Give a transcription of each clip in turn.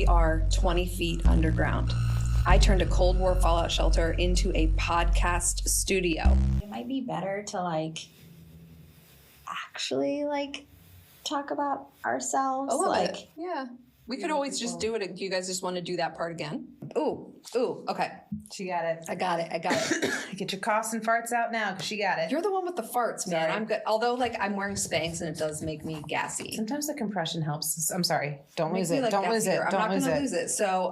are 20 feet underground. I turned a Cold War fallout shelter into a podcast studio. It might be better to actually talk about ourselves. It. Yeah. We could always just do it. Do you guys just want to do that part again? Ooh, okay. She got it. I got it. Get your coughs and farts out now, because she got it. You're the one with the farts, man. Sorry. I'm good. Although, I'm wearing Spanx and it does make me gassy. Sometimes the compression helps. I'm sorry. Don't lose it. I'm not going to lose it. So,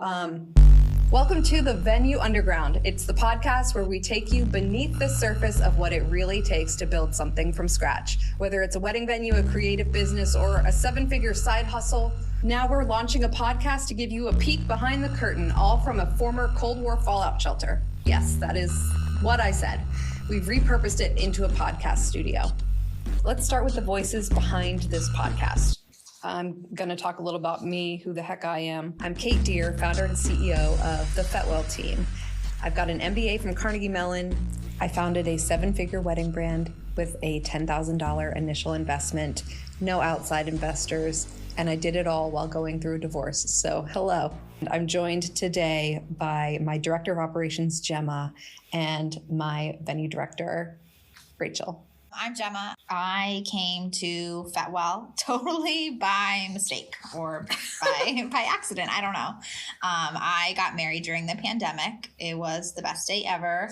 welcome to the Venue Underground. It's the podcast where we take you beneath the surface of what it really takes to build something from scratch. Whether it's a wedding venue, a creative business, or a 7-figure side hustle, now we're launching a podcast to give you a peek behind the curtain, all from a former Cold War fallout shelter. Yes, that is what I said. We've repurposed it into a podcast studio. Let's start with the voices behind this podcast. I'm going to talk a little about me, who the heck I am. I'm Kate Deere, founder and CEO of the Fetwell team. I've got an MBA from Carnegie Mellon. I founded a 7-figure wedding brand with a $10,000 initial investment, no outside investors, and I did it all while going through a divorce. So hello. I'm joined today by my director of operations, Gemma, and my venue director, Rachel. I'm Gemma. I came to Fetwell totally by mistake or by accident. I don't know. I got married during the pandemic. It was the best day ever.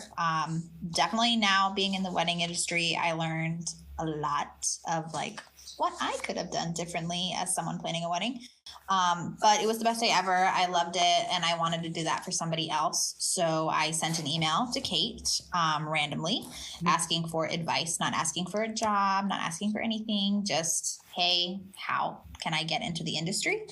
Definitely now being in the wedding industry, I learned a lot of what I could have done differently as someone planning a wedding. But it was the best day ever. I loved it, and I wanted to do that for somebody else. So I sent an email to Kate randomly, asking for advice, not asking for a job, not asking for anything, just, hey, how can I get into the industry?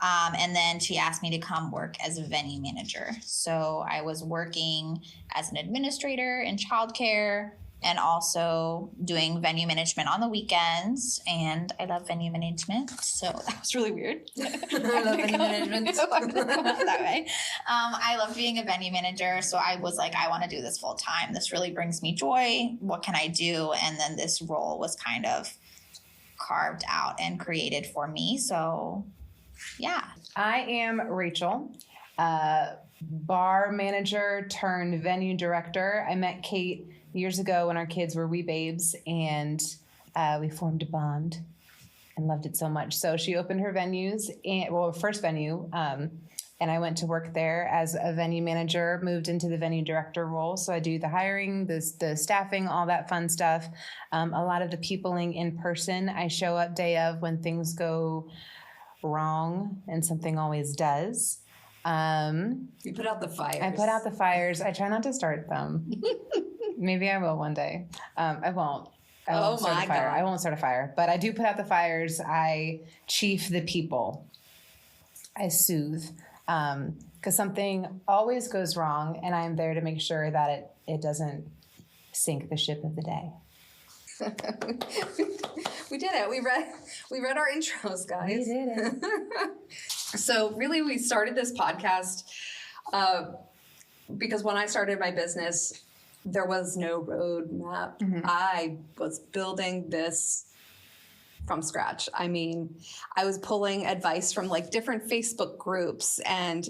And then she asked me to come work as a venue manager. So I was working as an administrator in childcare, and also doing venue management on the weekends. And I love venue management, so that was really weird. I love venue management. That way. I love being a venue manager, so I was like, I want to do this full time. This really brings me joy. What can I do? And then this role was kind of carved out and created for me. So, yeah. I am Rachel, bar manager turned venue director. I met Kate years ago when our kids were wee babes, and we formed a bond and loved it so much. So she opened her venues, first venue, and I went to work there as a venue manager, moved into the venue director role. So I do the hiring, the staffing, all that fun stuff. A lot of the peopling in person. I show up day of when things go wrong, and something always does. You put out the fires. I put out the fires. I try not to start them. Maybe I will one day. I won't. I won't start a fire. I won't start a fire, but I do put out the fires. I chief the people. I soothe, because something always goes wrong, and I'm there to make sure that it doesn't sink the ship of the day. We did it. We read our intros, guys. We did it. So really, we started this podcast because when I started my business, there was no roadmap. Mm-hmm. I was building this from scratch. I mean, I was pulling advice from different Facebook groups and,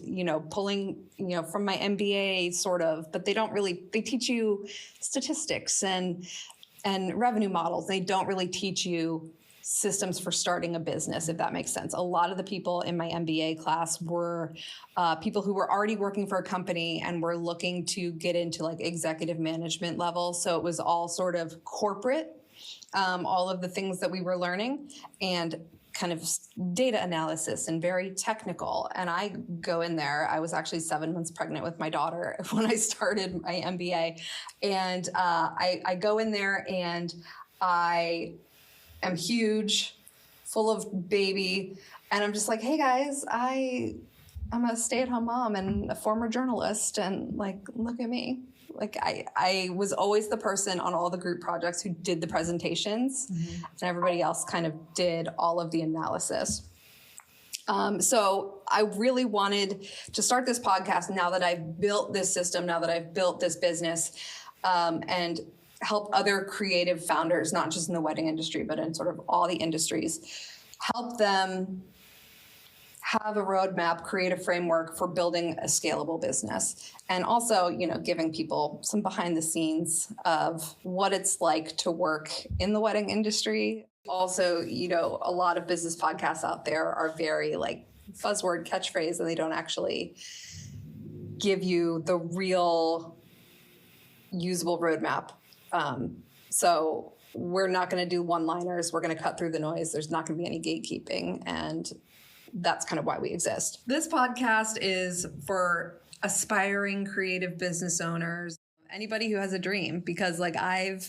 pulling, from my MBA sort of, but they teach you statistics and revenue models. They don't really teach you systems for starting a business, if that makes sense. A lot of the people in my MBA class were people who were already working for a company and were looking to get into executive management level. So it was all sort of corporate, all of the things that we were learning, and kind of data analysis and very technical. And I go in there, I was actually 7 months pregnant with my daughter when I started my MBA. And I go in there and I am huge, full of baby. And I'm just like, hey guys, I'm a stay-at-home mom and a former journalist. And look at me. I was always the person on all the group projects who did the presentations, mm-hmm. and everybody else kind of did all of the analysis. So I really wanted to start this podcast now that I've built this system, now that I've built this business, and help other creative founders, not just in the wedding industry, but in sort of all the industries, help them have a roadmap, create a framework for building a scalable business. And also, giving people some behind the scenes of what it's like to work in the wedding industry. Also, a lot of business podcasts out there are very like buzzword catchphrase, and they don't actually give you the real usable roadmap. So we're not going to do one-liners. We're going to cut through the noise. There's not going to be any gatekeeping. And that's kind of why we exist. This podcast is for aspiring creative business owners, anybody who has a dream, because like I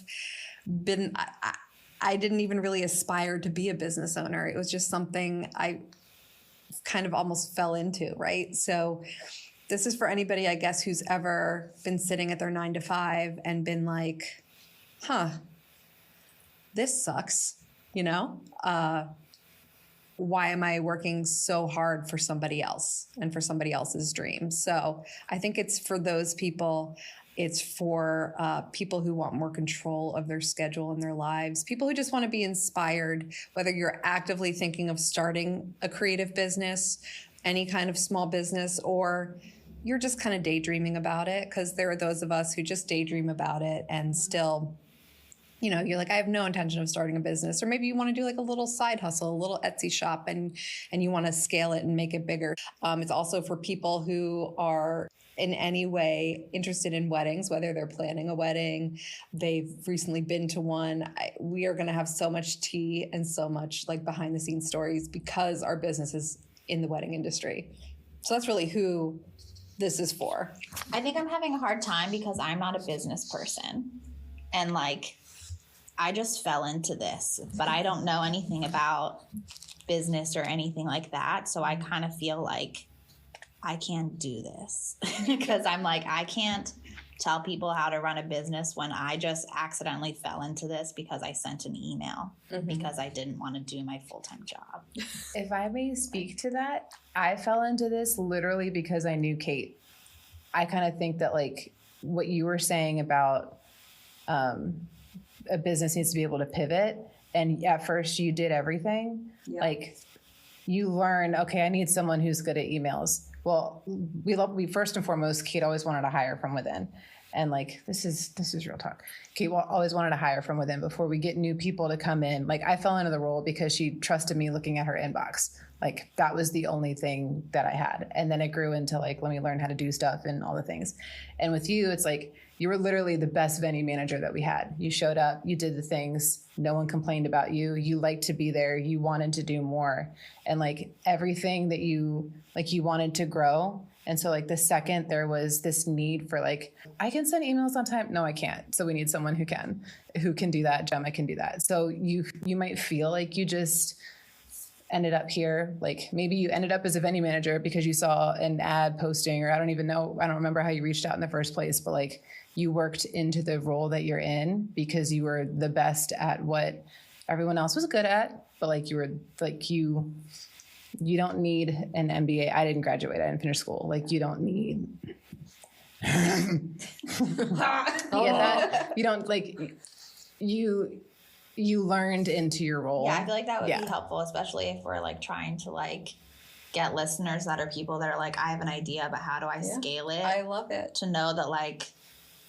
didn't even really aspire to be a business owner. It was just something I kind of almost fell into, right? So this is for anybody, I guess, who's ever been sitting at their 9-to-5 and been like, this sucks, why am I working so hard for somebody else and for somebody else's dreams? So I think it's for those people. It's for people who want more control of their schedule and their lives, people who just want to be inspired, whether you're actively thinking of starting a creative business, any kind of small business, or you're just kind of daydreaming about it, because there are those of us who just daydream about it and still, you're like, I have no intention of starting a business. Or maybe you want to do like a little side hustle, a little Etsy shop, and you want to scale it and make it bigger. It's also for people who are in any way interested in weddings, whether they're planning a wedding, they've recently been to one. We are going to have so much tea and so much like behind the scenes stories because our business is in the wedding industry. So that's really who this is for. I think I'm having a hard time because I'm not a business person. And like, I just fell into this, but I don't know anything about business or anything like that. So I kind of feel like I can't do this because I'm like, I can't tell people how to run a business when I just accidentally fell into this because I sent an email because I didn't want to do my full-time job. If I may speak to that, I fell into this literally because I knew Kate. I kind of think that like what you were saying about a business needs to be able to pivot. And at first you did everything. Yeah. Like you learn, okay, I need someone who's good at emails. Well, we first and foremost, Kate always wanted to hire from within. And like, this is real talk. Kate always wanted to hire from within before we get new people to come in. Like I fell into the role because she trusted me looking at her inbox. Like that was the only thing that I had. And then it grew into like, let me learn how to do stuff and all the things. And with you, it's like, you were literally the best venue manager that we had. You showed up, you did the things, no one complained about you. You liked to be there. You wanted to do more. And like everything that you wanted to grow. And so like the second there was this need for like, I can send emails on time. No, I can't. So we need someone who can do that. Gemma can do that. So you might feel like you just ended up here. Like maybe you ended up as a venue manager because you saw an ad posting, or I don't remember how you reached out in the first place, but like you worked into the role that you're in because you were the best at what everyone else was good at. But like you were like, you don't need an MBA. I didn't graduate. I didn't finish school. Like you don't need. You get that? You don't like you learned into your role. Yeah, I feel like that would be helpful, especially if we're like trying to like get listeners that are people that are like, I have an idea, but how do I scale it? I love it. To know that like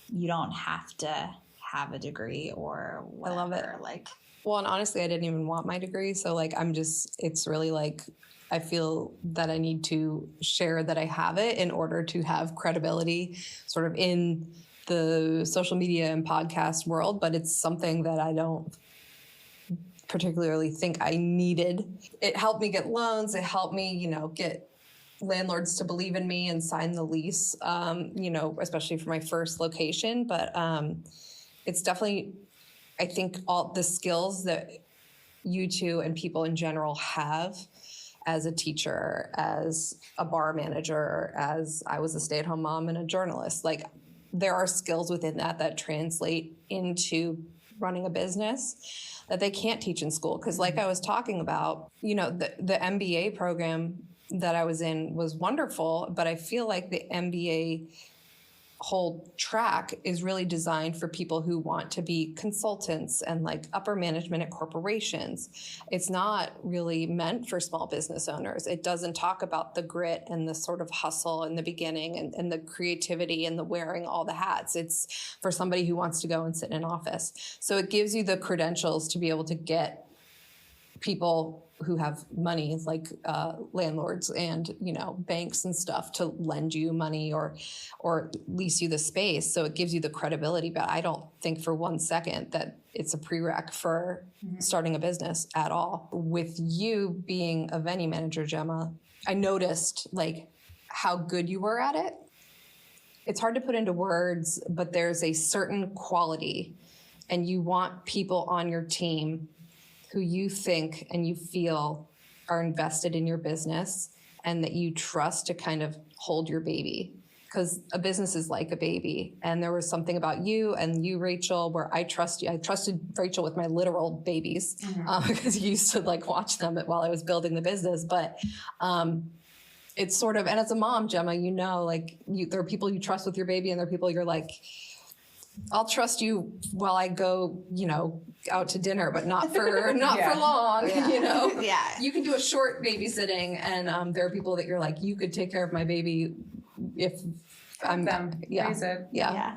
you don't have to have a degree or whatever. I love it. Like, well, and honestly, I didn't even want my degree. So like, it's really like, I feel that I need to share that I have it in order to have credibility sort of in the social media and podcast world. But it's something that I don't particularly think I needed. It helped me get loans. It helped me, get landlords to believe in me and sign the lease, especially for my first location. But it's definitely, I think, all the skills that you two and people in general have as a teacher, as a bar manager, as I was a stay-at-home mom and a journalist. Like there are skills within that translate into running a business that they can't teach in school. Because like I was talking about, the MBA program that I was in was wonderful, but I feel like the MBA whole track is really designed for people who want to be consultants and like upper management at corporations. It's not really meant for small business owners. It doesn't talk about the grit and the sort of hustle in the beginning and the creativity and the wearing all the hats. It's for somebody who wants to go and sit in an office. So it gives you the credentials to be able to get people who have money, like landlords and banks and stuff, to lend you money or lease you the space. So it gives you the credibility. But I don't think for 1 second that it's a prereq for starting a business at all. With you being a venue manager, Gemma, I noticed like how good you were at it. It's hard to put into words, but there's a certain quality, and you want people on your team who you think and you feel are invested in your business and that you trust to kind of hold your baby, because a business is like a baby. And there was something about you and you, Rachel, where I trust you. I trusted Rachel with my literal babies because you used to like watch them while I was building the business. But it's sort of, and as a mom, Gemma, there are people you trust with your baby, and there are people you're like, I'll trust you while I go, out to dinner, but not for long. Yeah. You can do a short babysitting, and there are people that you're like, you could take care of my baby if I'm them. Yeah. Raise it. Yeah.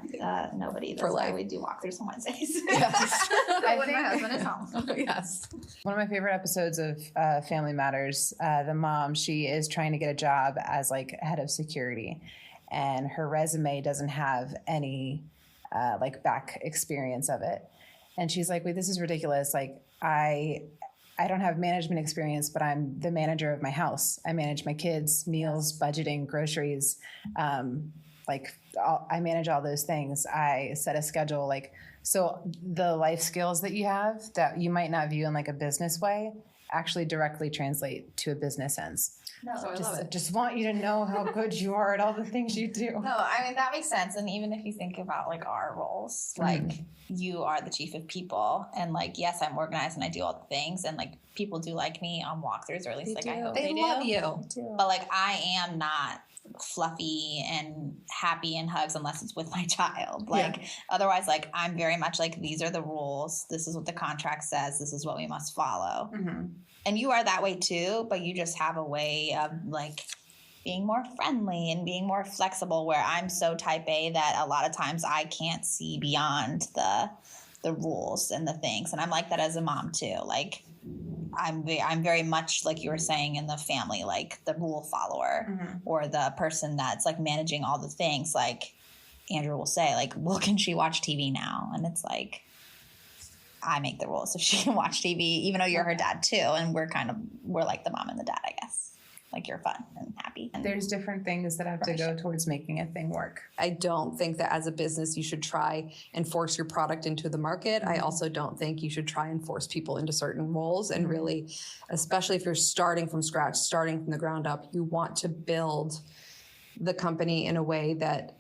Nobody. That's For why life. we do walkthroughs on Wednesdays. Yes. When my husband is home. Yes. One of my favorite episodes of Family Matters, the mom, she is trying to get a job as like head of security, and her resume doesn't have any back experience of it. And she's like, wait, this is ridiculous. Like I don't have management experience, but I'm the manager of my house. I manage my kids' meals, budgeting, groceries. I manage all those things. I set a schedule. So the life skills that you have that you might not view in like a business way actually directly translate to a business sense. No, I love it. Just want you to know how good you are at all the things you do. No, I mean, that makes sense. And even if you think about like our roles, like you are the chief of people, and like, yes, I'm organized and I do all the things, and like people do like me on walkthroughs, or at least I hope they do. love you. But like, I am not fluffy and happy and hugs unless it's with my child. Otherwise, like, I'm very much like, these are the rules. This is what the contract says. This is what we must follow. Mm-hmm. And you are that way too, but you just have a way of like being more friendly and being more flexible, where I'm so type A that a lot of times I can't see beyond the rules and the things. And I'm like that as a mom too. Like I'm very much like you were saying in the family, like the rule follower or the person that's like managing all the things. Like Andrew will say, like, well, can she watch TV now? And it's like, I make the rules if she can watch TV, even though you're her dad too. And we're like the mom and the dad, I guess. Like, you're fun and happy. And There's different things that have to go towards making a thing work. I don't think that as a business you should try and force your product into the market. I also don't think you should try and force people into certain roles. And really, especially if you're starting from scratch, starting from the ground up, you want to build the company in a way that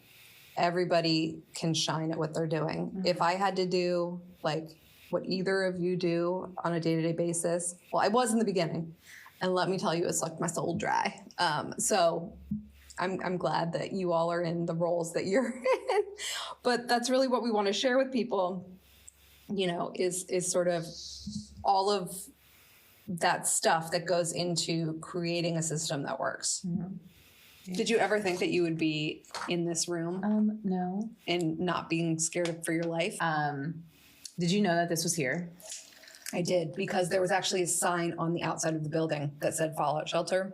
everybody can shine at what they're doing. If I had to do like what either of you do on a day-to-day basis, well, I was in the beginning, and let me tell you, it sucked my soul dry. So I'm glad that you all are in the roles that you're in. But that's really what we want to share with people, is sort of all of that stuff that goes into creating a system that works. Yeah. Did you ever think that you would be in this room? No. And not being scared for your life? Did you know that this was here? I did, because there was actually a sign on the outside of the building that said Fallout Shelter.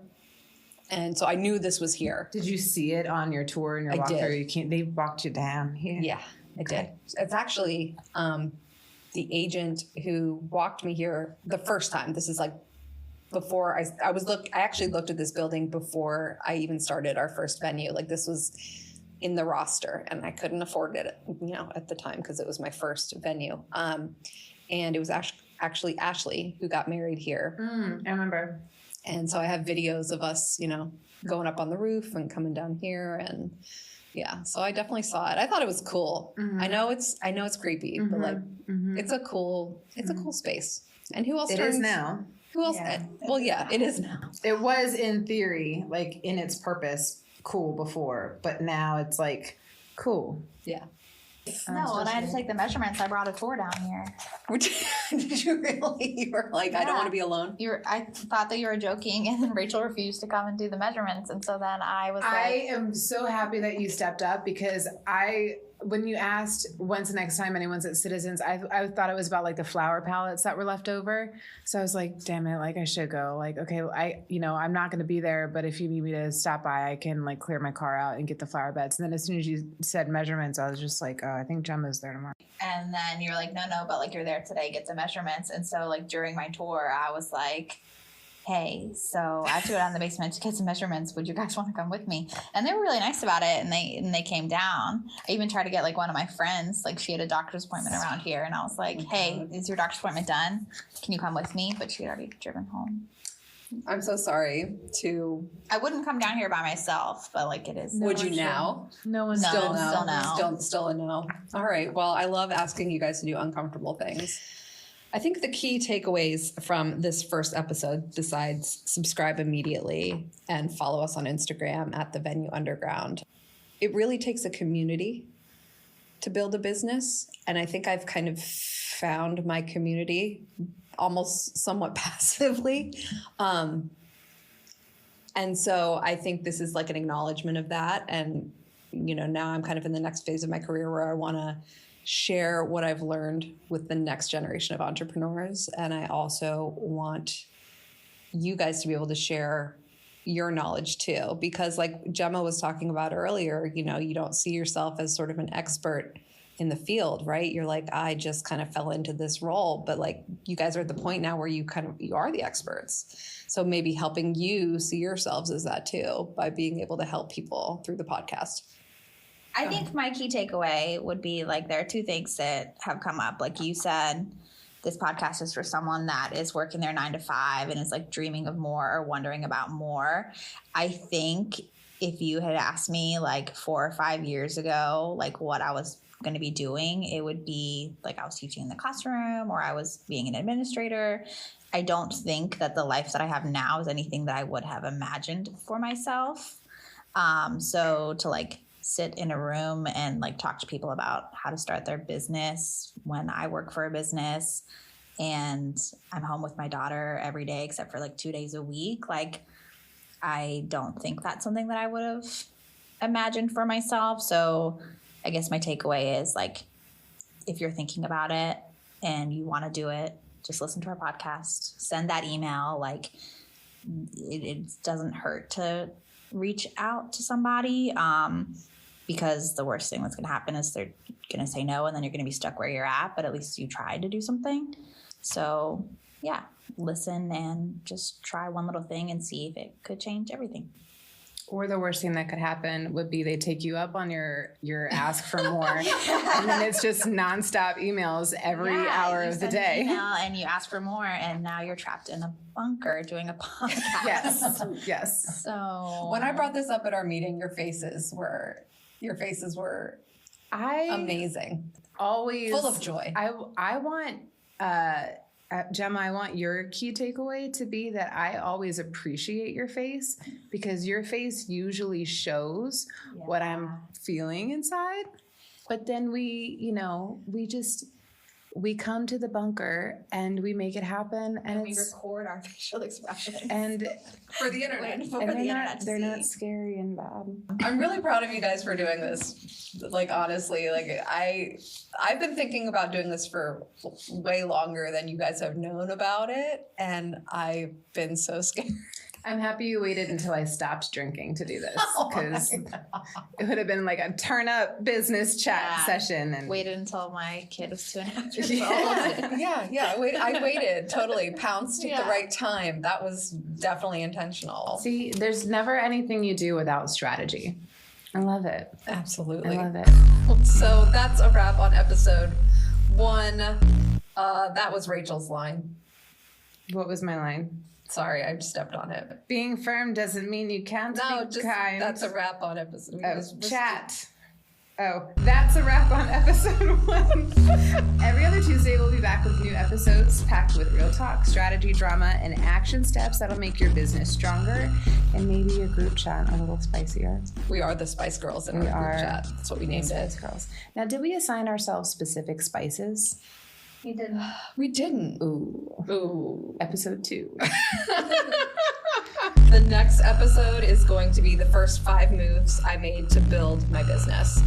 And so I knew this was here. Did you see it on your tour and your walkthrough? They walked you down here. Yeah, I did. It's actually the agent who walked me here the first time. This is like before I actually looked at this building before I even started our first venue. Like, this was in the roster, and I couldn't afford it, at the time, because it was my first venue. And it was actually Ashley who got married here. I remember. And so I have videos of us, going up on the roof and coming down here, and yeah. So I definitely saw it. I thought it was cool. I know it's creepy, but like it's a cool space. And who else? It is now. Who else? Yeah. Well, yeah, it is now. It was in theory, like in its purpose, cool before, but now it's like Cool. Yeah. No, when I had to take the measurements, I brought a tour down here. Did you really? You were like, I don't want to be alone. I thought that you were joking, and then Rachel refused to come and do the measurements, and so then I was I am so happy that you stepped up, because when you asked when's the next time anyone's at Citizens, I thought it was about like the flower palettes that were left over. So I was like, damn it, like I should go. Like, okay, I'm not going to be there, but if you need me to stop by, I can like clear my car out and get the flower beds. And then as soon as you said measurements, I was just like, oh, I think Gemma's there tomorrow. And then you're like, no, but like you're there today, get the measurements. And so like during my tour, I was like, hey, so I have to go down in the basement to get some measurements. Would you guys want to come with me? And they were really nice about it, and they came down. I even tried to get like one of my friends, like she had a doctor's appointment around here, and I was like, hey, is your doctor's appointment done? Can you come with me? But she had already driven home. I'm so sorry I wouldn't come down here by myself, but like it is. Would you now? No one Still No. Still a no. All right. Well, I love asking you guys to do uncomfortable things. I think the key takeaways from this first episode, besides subscribe immediately and follow us on Instagram at The Venue Underground, it really takes a community to build a business. And I think I've kind of found my community almost somewhat passively. And so I think this is like an acknowledgement of that. And, now I'm kind of in the next phase of my career where I want to share what I've learned with the next generation of entrepreneurs. And I also want you guys to be able to share your knowledge too, because like Gemma was talking about earlier, you don't see yourself as sort of an expert in the field, right? You're like, I just kind of fell into this role, but like you guys are at the point now where you are the experts. So maybe helping you see yourselves as that too, by being able to help people through the podcast. I think my key takeaway would be like there are two things that have come up. Like you said, this podcast is for someone that is working their 9 to 5 and is like dreaming of more or wondering about more. I think if you had asked me like 4 or 5 years ago, like what I was going to be doing, it would be like I was teaching in the classroom or I was being an administrator. I don't think that the life that I have now is anything that I would have imagined for myself. So to like sit in a room and like talk to people about how to start their business when I work for a business and I'm home with my daughter every day except for like 2 days a week. Like, I don't think that's something that I would have imagined for myself. So I guess my takeaway is like, if you're thinking about it and you want to do it, just listen to our podcast, send that email. Like it doesn't hurt to reach out to somebody. Because the worst thing that's going to happen is they're going to say no, and then you're going to be stuck where you're at, but at least you tried to do something. So yeah, listen and just try one little thing and see if it could change everything. Or the worst thing that could happen would be they take you up on your ask for more. And then it's just nonstop emails every hour of the day. Email and you ask for more, and now you're trapped in a bunker doing a podcast. Yes. So when I brought this up at our meeting, your faces were amazing. Always full of joy. I want Gemma, I want your key takeaway to be that I always appreciate your face, because your face usually shows what I'm feeling inside. But then we come to the bunker and we make it happen, and we record our facial expressions and for the internet. They're not scary and bad. I'm really proud of you guys for doing this. Like, honestly, like I've been thinking about doing this for way longer than you guys have known about it, and I've been so scared. I'm happy you waited until I stopped drinking to do this, because it would have been like a turn up business chat session. And waited until my kid was 2.5 years old. I waited totally. Pounced at the right time. That was definitely intentional. See, there's never anything you do without strategy. I love it. Absolutely. I love it. So that's a wrap on episode 1. That was Rachel's line. What was my line? Sorry, I stepped on it. Being firm doesn't mean you can't be kind. That's a wrap on episode. Chat. Oh, that's a wrap on episode 1. Every other Tuesday, we'll be back with new episodes packed with real talk, strategy, drama, and action steps that'll make your business stronger and maybe your group chat a little spicier. We are the Spice Girls in our group chat. That's what we named Spice it. Girls. Now, did we assign ourselves specific spices? You didn't. We didn't. Ooh. Episode 2. The next episode is going to be the first 5 moves I made to build my business.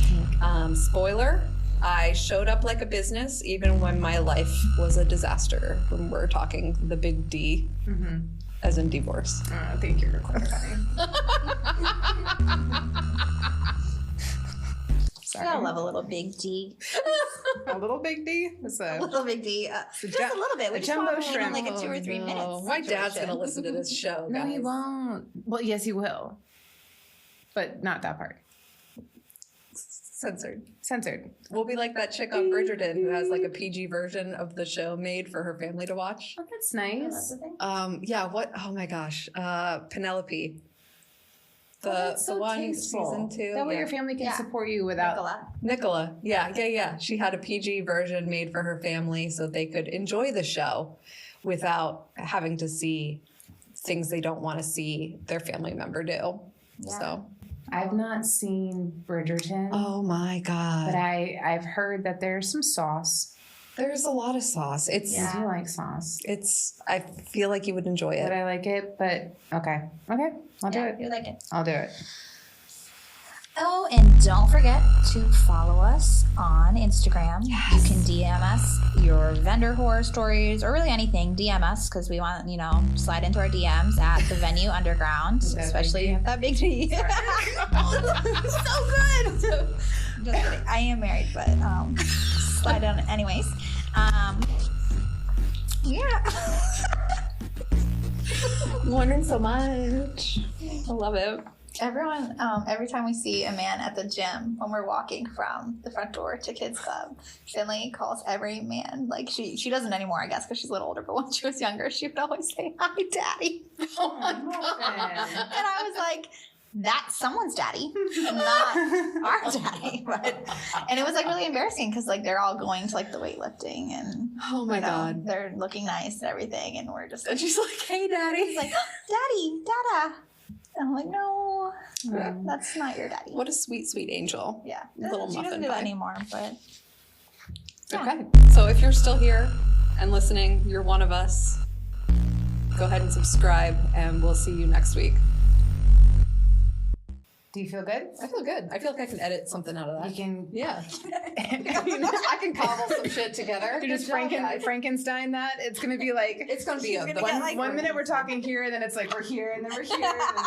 Spoiler, I showed up like a business even when my life was a disaster, when we're talking the big D, as in divorce. Thank you for clarifying. Sorry. I love a little big D. A little big D? A little big D. Just a little bit. We just jumbo want to shrimp. like a 2 or 3 minutes. My dad's going to listen to this show, No, guys. he won't. Well, yes, he will. But not that part. Censored. We'll be like that chick on Bridgerton who has like a PG version of the show made for her family to watch. Oh, that's nice. Yeah, what? Oh my gosh. Penelope. That's so one tasteful. season 2. That way yeah. your family can support you without... Nicola. Yeah. She had a PG version made for her family so they could enjoy the show without having to see things they don't want to see their family member do. Yeah. So I've not seen Bridgerton. oh my God. But I've heard that there's some sauce. There's a lot of sauce. I do like sauce. I feel like you would enjoy But it. I like it, but okay. I'll do it. You like it. I'll do it. Oh, and don't forget to follow us on Instagram. Yes. You can DM us your vendor horror stories or really anything. DM us because we want, slide into our DMs at the Venue Underground, especially that big D. So good. Just kidding. I am married, but slide on anyways. Yeah. I'm learning so much. I love it. Everyone, every time we see a man at the gym when we're walking from the front door to Kids Club, Finley calls every man, like she doesn't anymore, I guess, because she's a little older, but when she was younger, she would always say, "Hi, Daddy." Oh, And I was like, that's someone's daddy, not our daddy. And it was like really embarrassing because like they're all going to like the weightlifting and Oh my God. they're looking nice and everything, and we're just And she's like, "Hey, Daddy." He's like, "Daddy, Dada." And I'm like, "No, that's not your daddy." What a sweet, sweet angel. Yeah, Little she muffin doesn't do pie. that anymore, but yeah. Okay. So if you're still here and listening, you're one of us. Go ahead and subscribe, and we'll see you next week. Do you feel good? I feel good. I feel like I can edit something out of that. You can... Yeah. I can cobble some shit together. You just Frankenstein that. It's going to be like... It's going to be She's gonna get, like, one minute we're talking here, and then it's like we're here, and then we're here. And then...